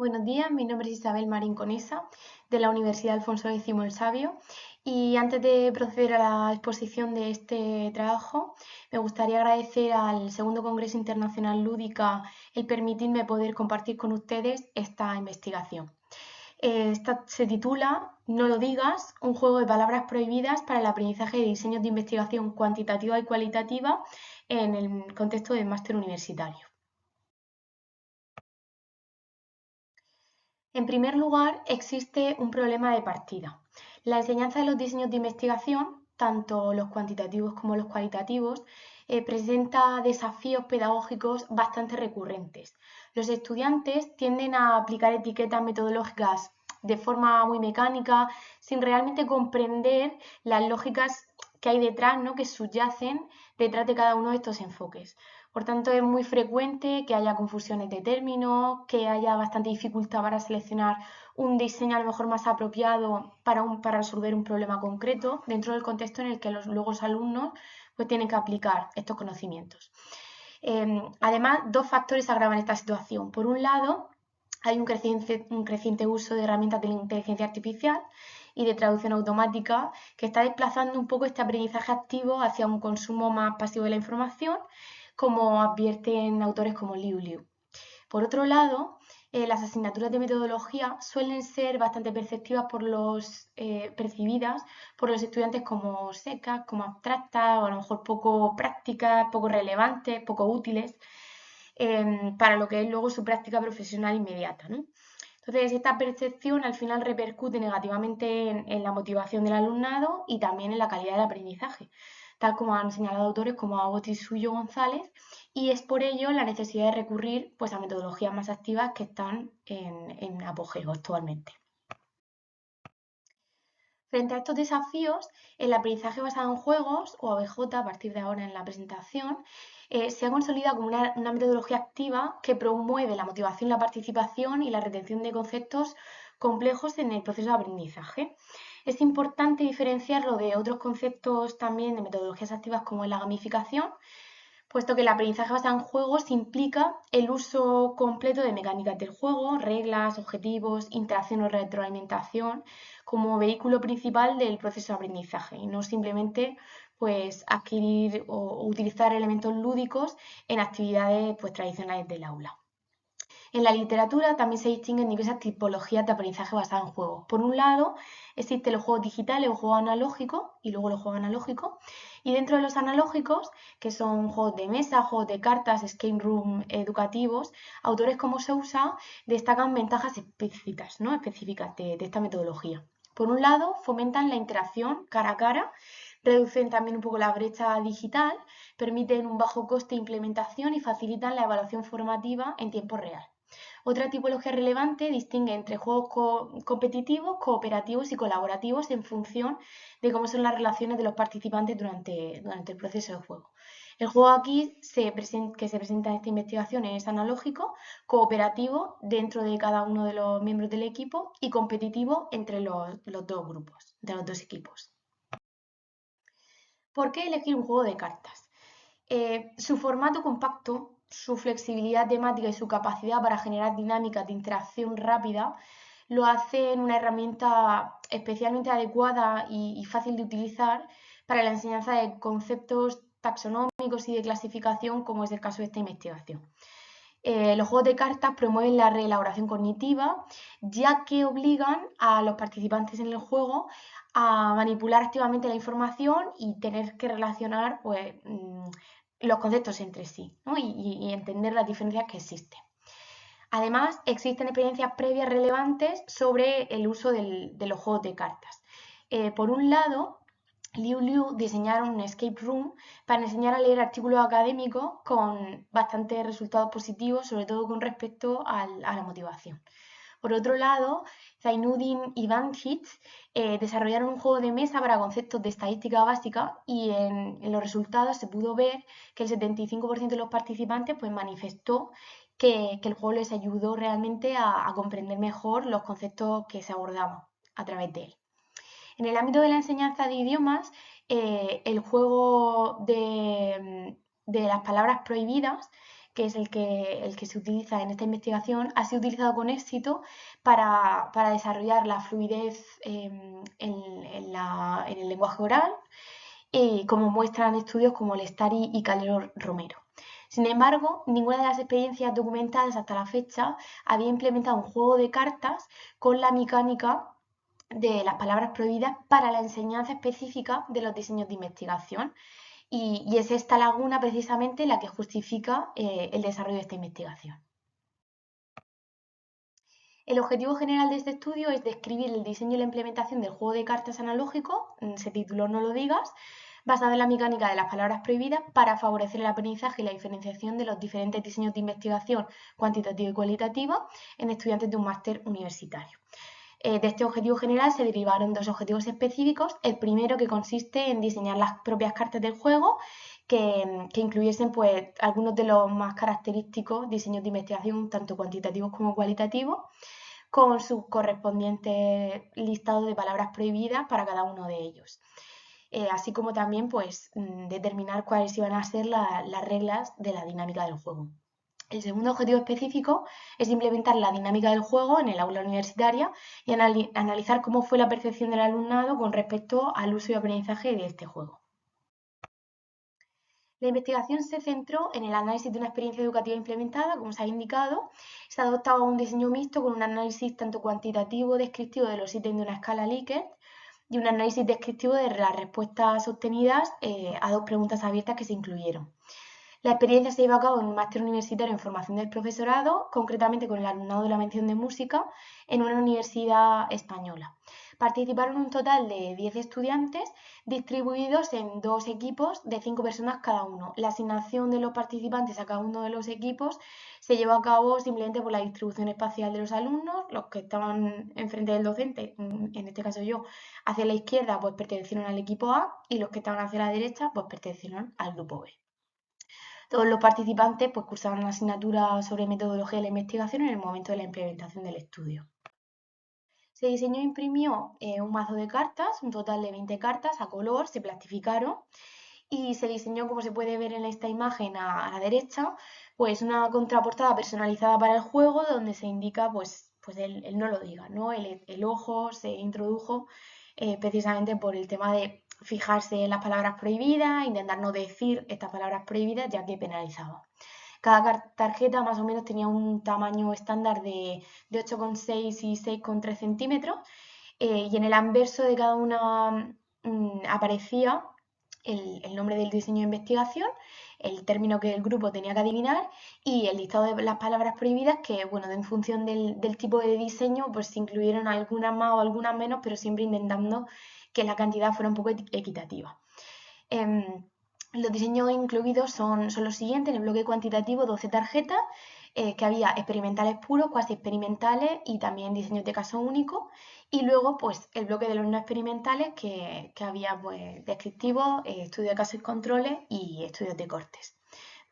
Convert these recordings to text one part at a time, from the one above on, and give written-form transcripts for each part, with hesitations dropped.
Buenos días, mi nombre es Isabel Marín Conesa, de la Universidad Alfonso X el Sabio, y antes de proceder a la exposición de este trabajo, me gustaría agradecer al Segundo Congreso Internacional Lúdica el permitirme poder compartir con ustedes esta investigación. Esta se titula No lo digas, un juego de palabras prohibidas para el aprendizaje de diseños de investigación cuantitativa y cualitativa en el contexto del máster universitario. En primer lugar, existe un problema de partida. La enseñanza de los diseños de investigación, tanto los cuantitativos como los cualitativos, presenta desafíos pedagógicos bastante recurrentes. Los estudiantes tienden a aplicar etiquetas metodológicas de forma muy mecánica, sin realmente comprender las lógicas que hay detrás, ¿no? Que subyacen detrás de cada uno de estos enfoques. Por tanto, es muy frecuente que haya confusiones de términos, que haya bastante dificultad para seleccionar un diseño a lo mejor más apropiado para resolver un problema concreto dentro del contexto en el que luego los alumnos pues, tienen que aplicar estos conocimientos. Además, dos factores agravan esta situación. Por un lado, hay un creciente uso de herramientas de la inteligencia artificial y de traducción automática que está desplazando un poco este aprendizaje activo hacia un consumo más pasivo de la información, como advierten autores como Liu Liu. Por otro lado, las asignaturas de metodología suelen ser bastante percibidas por los estudiantes como secas, como abstractas, o a lo mejor poco prácticas, poco relevantes, poco útiles, para lo que es luego su práctica profesional inmediata, ¿no? Entonces, esta percepción al final repercute negativamente en la motivación del alumnado y también en la calidad del aprendizaje, tal como han señalado autores como Abbott y Suyo González, y es por ello la necesidad de recurrir pues, a metodologías más activas que están en apogeo actualmente. Frente a estos desafíos, el aprendizaje basado en juegos, o ABJ, a partir de ahora en la presentación, se ha consolidado como una metodología activa que promueve la motivación, la participación y la retención de conceptos complejos en el proceso de aprendizaje. Es importante diferenciarlo de otros conceptos también de metodologías activas como la gamificación, puesto que el aprendizaje basado en juegos implica el uso completo de mecánicas del juego, reglas, objetivos, interacción o retroalimentación como vehículo principal del proceso de aprendizaje y no simplemente pues adquirir o utilizar elementos lúdicos en actividades pues tradicionales del aula. En la literatura también se distinguen diversas tipologías de aprendizaje basado en juegos. Por un lado, existen los juegos digitales o juegos analógicos y luego los juegos analógicos. Y dentro de los analógicos, que son juegos de mesa, juegos de cartas, escape room educativos, autores como Sousa destacan ventajas específicas, ¿no? específicas de esta metodología. Por un lado, fomentan la interacción cara a cara, reducen también un poco la brecha digital, permiten un bajo coste de implementación y facilitan la evaluación formativa en tiempo real. Otra tipología relevante distingue entre juegos competitivos, cooperativos y colaborativos en función de cómo son las relaciones de los participantes durante el proceso de juego. El juego aquí que se presenta en esta investigación es analógico, cooperativo dentro de cada uno de los miembros del equipo y competitivo entre los dos grupos, de los dos equipos. ¿Por qué elegir un juego de cartas? Su formato compacto, su flexibilidad temática y su capacidad para generar dinámicas de interacción rápida lo hacen una herramienta especialmente adecuada y fácil de utilizar para la enseñanza de conceptos taxonómicos y de clasificación, como es el caso de esta investigación. Los juegos de cartas promueven la reelaboración cognitiva, ya que obligan a los participantes en el juego a manipular activamente la información y tener que relacionar pues, los conceptos entre sí, ¿no? y entender las diferencias que existen. Además, existen experiencias previas relevantes sobre el uso de los juegos de cartas. Por un lado, Liu Liu diseñaron un escape room para enseñar a leer artículos académicos con bastantes resultados positivos, sobre todo con respecto a la motivación. Por otro lado, Zainuddin y Van Hitz desarrollaron un juego de mesa para conceptos de estadística básica y en los resultados se pudo ver que el 75% de los participantes pues, manifestó que el juego les ayudó realmente a comprender mejor los conceptos que se abordaban a través de él. En el ámbito de la enseñanza de idiomas, el juego de las palabras prohibidas que es el que se utiliza en esta investigación, ha sido utilizado con éxito para desarrollar la fluidez en el lenguaje oral, como muestran estudios como Lestari y Calero Romero. Sin embargo, ninguna de las experiencias documentadas hasta la fecha había implementado un juego de cartas con la mecánica de las palabras prohibidas para la enseñanza específica de los diseños de investigación. Y es esta laguna precisamente la que justifica el desarrollo de esta investigación. El objetivo general de este estudio es describir el diseño y la implementación del juego de cartas analógico, se tituló No lo digas, basado en la mecánica de las palabras prohibidas para favorecer el aprendizaje y la diferenciación de los diferentes diseños de investigación cuantitativa y cualitativa en estudiantes de un máster universitario. De este objetivo general se derivaron dos objetivos específicos. El primero, que consiste en diseñar las propias cartas del juego, que incluyesen pues, algunos de los más característicos diseños de investigación, tanto cuantitativos como cualitativos, con sus correspondientes listados de palabras prohibidas para cada uno de ellos. Así como también pues, determinar cuáles iban a ser las reglas de la dinámica del juego. El segundo objetivo específico es implementar la dinámica del juego en el aula universitaria y analizar cómo fue la percepción del alumnado con respecto al uso y aprendizaje de este juego. La investigación se centró en el análisis de una experiencia educativa implementada, como se ha indicado. Se adoptaba un diseño mixto con un análisis tanto cuantitativo descriptivo de los ítems de una escala Likert y un análisis descriptivo de las respuestas obtenidas a dos preguntas abiertas que se incluyeron. La experiencia se lleva a cabo en un máster universitario en formación del profesorado, concretamente con el alumnado de la mención de música, en una universidad española. Participaron un total de 10 estudiantes distribuidos en dos equipos de 5 personas cada uno. La asignación de los participantes a cada uno de los equipos se llevó a cabo simplemente por la distribución espacial de los alumnos. Los que estaban enfrente del docente, en este caso yo, hacia la izquierda, pues pertenecieron al equipo A, y los que estaban hacia la derecha, pues pertenecieron al grupo B. Todos los participantes pues, cursaban una asignatura sobre metodología de la investigación en el momento de la implementación del estudio. Se diseñó e imprimió un mazo de cartas, un total de 20 cartas a color, se plastificaron y se diseñó, como se puede ver en esta imagen a la derecha, pues una contraportada personalizada para el juego donde se indica pues el no lo diga, ¿no? El ojo se introdujo precisamente por el tema de fijarse en las palabras prohibidas, intentar no decir estas palabras prohibidas ya que penalizaba. Cada tarjeta más o menos tenía un tamaño estándar de 8,6 y 6,3 centímetros y en el anverso de cada una aparecía el nombre del diseño de investigación, el término que el grupo tenía que adivinar y el listado de las palabras prohibidas que, bueno, en función del tipo de diseño, pues se incluyeron algunas más o algunas menos, pero siempre intentando que la cantidad fuera un poco equitativa. Los diseños incluidos son los siguientes. En el bloque cuantitativo, 12 tarjetas, que había experimentales puros, cuasi experimentales y también diseños de caso único. Y luego, pues, el bloque de los no experimentales, que había, pues, descriptivos, estudios de casos y controles y estudios de cortes.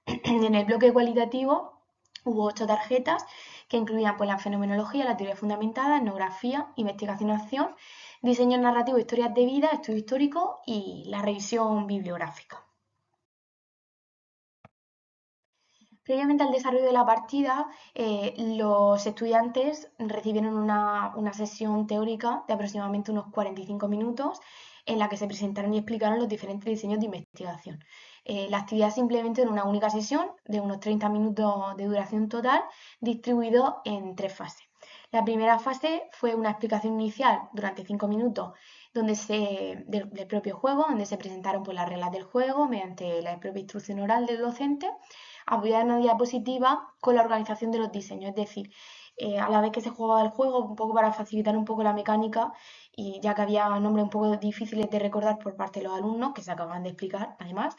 En el bloque cualitativo hubo 8 tarjetas que incluían pues, la fenomenología, la teoría fundamentada, etnografía, investigación-acción, diseño narrativo, historias de vida, estudio histórico y la revisión bibliográfica. Previamente al desarrollo de la partida, los estudiantes recibieron una sesión teórica de aproximadamente unos 45 minutos en la que se presentaron y explicaron los diferentes diseños de investigación. La actividad se implementó en una única sesión de unos 30 minutos de duración total, distribuido en 3 fases. La primera fase fue una explicación inicial durante 5 minutos del propio juego, donde se presentaron pues, las reglas del juego mediante la propia instrucción oral del docente, apoyada en una diapositiva con la organización de los diseños, es decir, a la vez que se jugaba el juego, un poco para facilitar un poco la mecánica, y ya que había nombres un poco difíciles de recordar por parte de los alumnos, que se acaban de explicar además,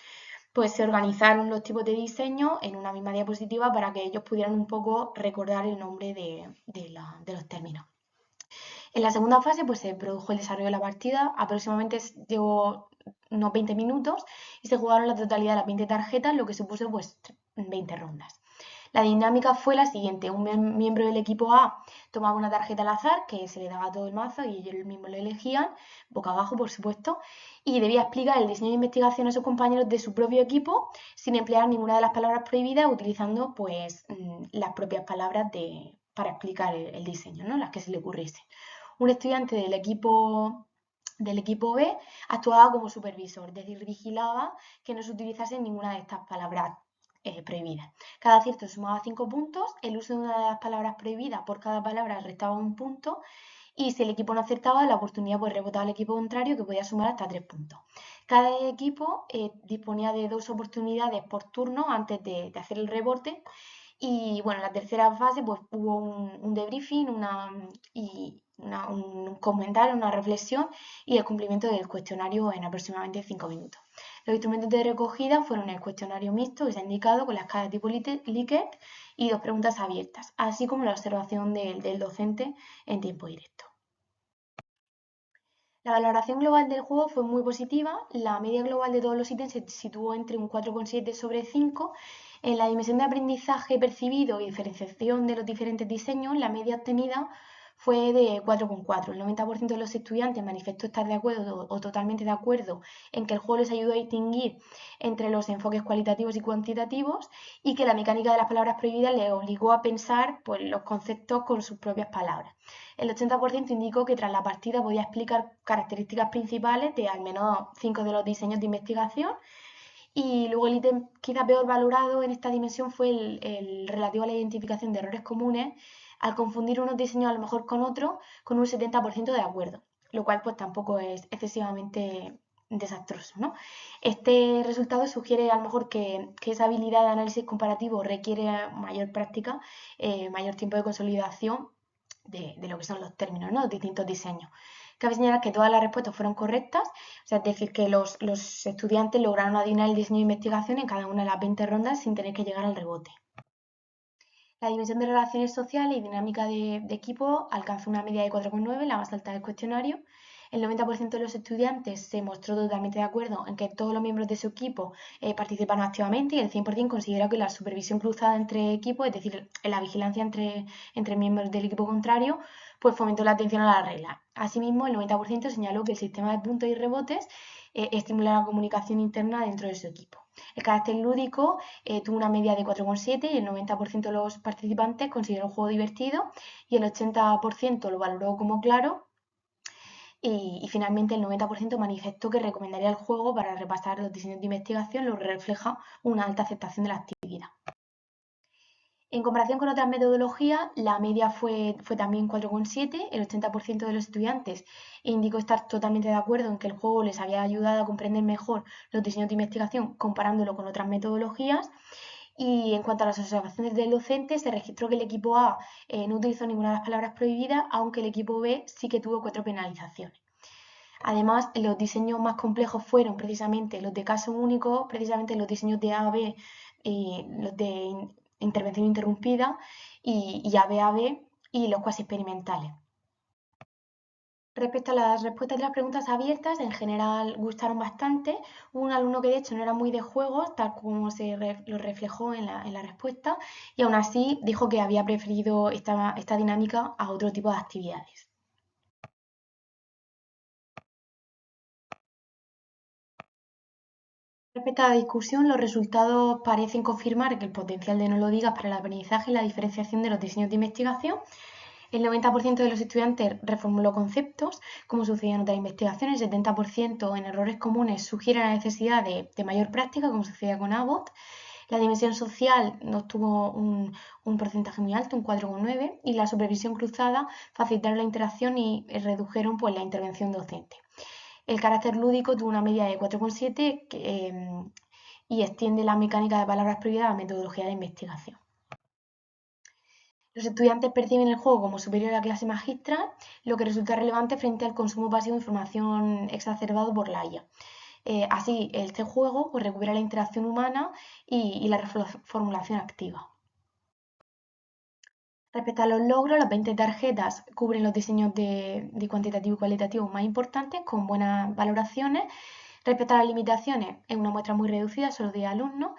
pues se organizaron los tipos de diseño en una misma diapositiva para que ellos pudieran un poco recordar el nombre de los términos. En la segunda fase pues se produjo el desarrollo de la partida, aproximadamente llevó unos 20 minutos y se jugaron la totalidad de las 20 tarjetas, lo que supuso pues 20 rondas. La dinámica fue la siguiente: un miembro del equipo A tomaba una tarjeta al azar que se le daba a todo el mazo y ellos mismos lo elegían, boca abajo por supuesto, y debía explicar el diseño de investigación a sus compañeros de su propio equipo sin emplear ninguna de las palabras prohibidas, utilizando pues las propias palabras para explicar el diseño, ¿no? Las que se le ocurriesen. Un estudiante del equipo B actuaba como supervisor, es decir, vigilaba que no se utilizase ninguna de estas palabras prohibidas. Cada acierto sumaba 5 puntos, el uso de una de las palabras prohibidas por cada palabra restaba un punto, y si el equipo no acertaba, la oportunidad pues rebotaba al equipo contrario, que podía sumar hasta 3 puntos. Cada equipo disponía de 2 oportunidades por turno antes de hacer el rebote. Y bueno, en la tercera fase pues hubo un debriefing un comentario, una reflexión y el cumplimiento del cuestionario en aproximadamente 5 minutos. Los instrumentos de recogida fueron el cuestionario mixto que se ha indicado con la escala tipo Likert y 2 preguntas abiertas, así como la observación del docente en tiempo directo. La valoración global del juego fue muy positiva. La media global de todos los ítems se situó entre un 4,7 sobre 5. En la dimensión de aprendizaje percibido y diferenciación de los diferentes diseños, la media obtenida fue de 4,4. El 90% de los estudiantes manifestó estar de acuerdo o totalmente de acuerdo en que el juego les ayudó a distinguir entre los enfoques cualitativos y cuantitativos, y que la mecánica de las palabras prohibidas les obligó a pensar pues, los conceptos con sus propias palabras. El 80% indicó que tras la partida podía explicar características principales de al menos 5 de los diseños de investigación. Y luego el ítem quizá peor valorado en esta dimensión fue el relativo a la identificación de errores comunes, al confundir unos diseños a lo mejor con otros, con un 70% de acuerdo, lo cual pues tampoco es excesivamente desastroso, ¿no? Este resultado sugiere a lo mejor que esa habilidad de análisis comparativo requiere mayor práctica, mayor tiempo de consolidación de lo que son los términos, ¿no? Los distintos diseños. Cabe señalar que todas las respuestas fueron correctas, o sea, es decir, que los estudiantes lograron adivinar el diseño de investigación en cada una de las 20 rondas sin tener que llegar al rebote. La dimensión de relaciones sociales y dinámica de equipo alcanzó una media de 4,9, la más alta del cuestionario. El 90% de los estudiantes se mostró totalmente de acuerdo en que todos los miembros de su equipo participaron activamente, y el 100% considera que la supervisión cruzada entre equipos, es decir, la vigilancia entre miembros del equipo contrario, pues fomentó la atención a la regla. Asimismo, el 90% señaló que el sistema de puntos y rebotes estimula la comunicación interna dentro de su equipo. El carácter lúdico tuvo una media de 4,7 y el 90% de los participantes consideró el juego divertido y el 80% lo valoró como claro, y finalmente el 90% manifestó que recomendaría el juego para repasar los diseños de investigación, lo que refleja una alta aceptación de la actividad. En comparación con otras metodologías, la media fue también 4,7. El 80% de los estudiantes indicó estar totalmente de acuerdo en que el juego les había ayudado a comprender mejor los diseños de investigación comparándolo con otras metodologías. Y en cuanto a las observaciones del docente, se registró que el equipo A no utilizó ninguna de las palabras prohibidas, aunque el equipo B sí que tuvo 4 penalizaciones. Además, los diseños más complejos fueron precisamente los de caso único, precisamente los diseños de A-B, los de intervención interrumpida, y A-B, y los cuasi experimentales. Respecto a las respuestas de las preguntas abiertas, en general gustaron bastante. Hubo un alumno que de hecho no era muy de juegos, tal como lo reflejó en la respuesta, y aún así dijo que había preferido esta dinámica a otro tipo de actividades. Respecto a la discusión, los resultados parecen confirmar que el potencial de no lo digas para el aprendizaje y la diferenciación de los diseños de investigación. El 90% de los estudiantes reformuló conceptos, como sucedía en otras investigaciones. El 70% en errores comunes sugiere la necesidad de mayor práctica, como sucedía con Abbott. La dimensión social no tuvo un porcentaje muy alto, un 4,9, y la supervisión cruzada facilitaron la interacción y redujeron pues, la intervención docente. El carácter lúdico tuvo una media de 4,7 y extiende la mecánica de palabras prohibidas a la metodología de investigación. Los estudiantes perciben el juego como superior a la clase magistral, lo que resulta relevante frente al consumo pasivo de información exacerbado por la IA. Así, este juego pues, recupera la interacción humana y la reformulación activa. Respecto a los logros, las 20 tarjetas cubren los diseños de cuantitativo y cualitativo más importantes, con buenas valoraciones. Respecto a las limitaciones, en una muestra muy reducida, solo 10 alumnos,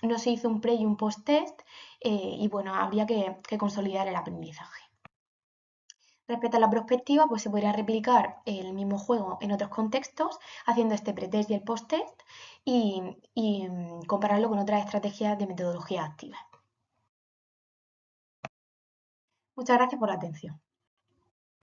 no se hizo un pre y un post-test y bueno, habría que consolidar el aprendizaje. Respecto a la prospectiva, pues se podría replicar el mismo juego en otros contextos, haciendo este pretest y el post-test y compararlo con otras estrategias de metodología activa. Muchas gracias por la atención.